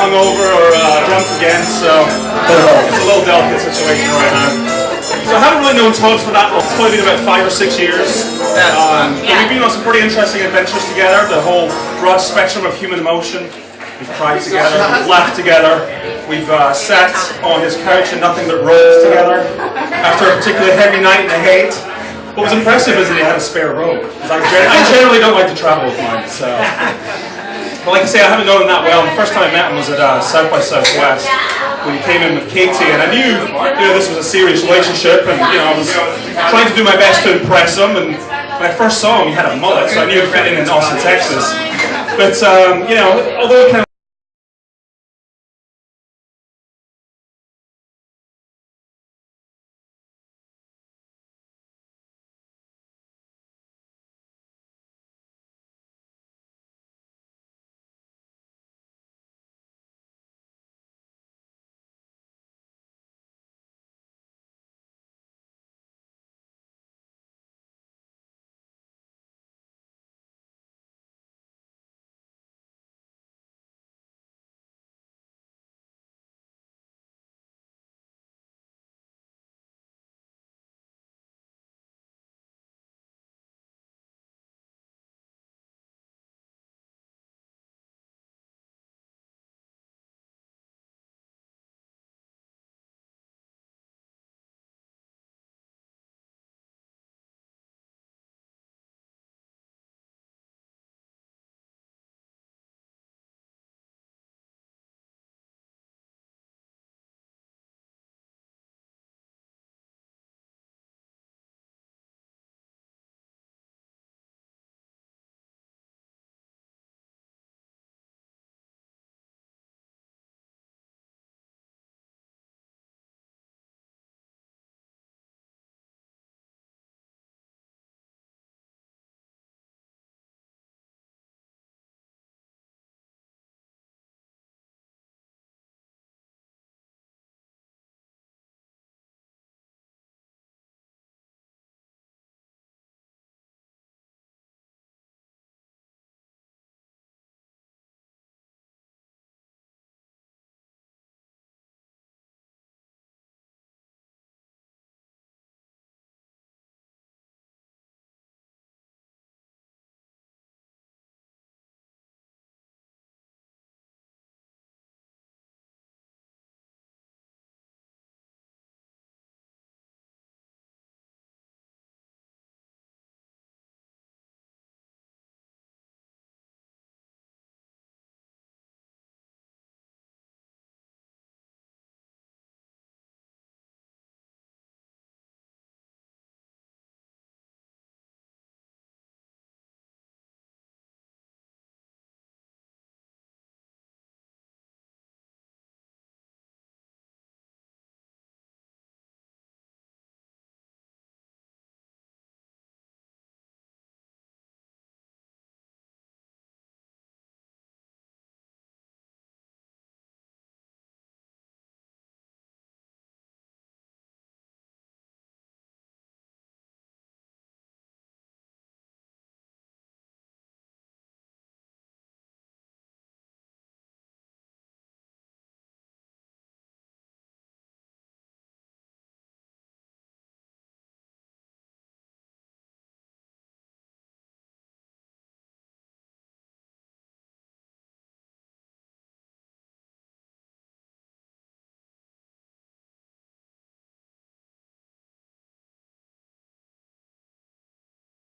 hungover or drunk again, so it's a little delicate situation right now. So I haven't really known Todd for that long. It's probably been about 5 or 6 years. We've been on some pretty interesting adventures together, the whole broad spectrum of human emotion. We've cried together, we've laughed together, we've sat on his couch and nothing but robes together after a particularly heavy night in the hate. What was impressive is that he had a spare robe. I generally don't like to travel with mine, so. But like I say, I haven't known him that well. The first time I met him was at South by Southwest when he came in with Katie, and I knew this was a serious relationship, and I was trying to do my best to impress him. And when I first saw him, he had a mullet, so I knew he'd fit in Austin, Texas. But although it kind of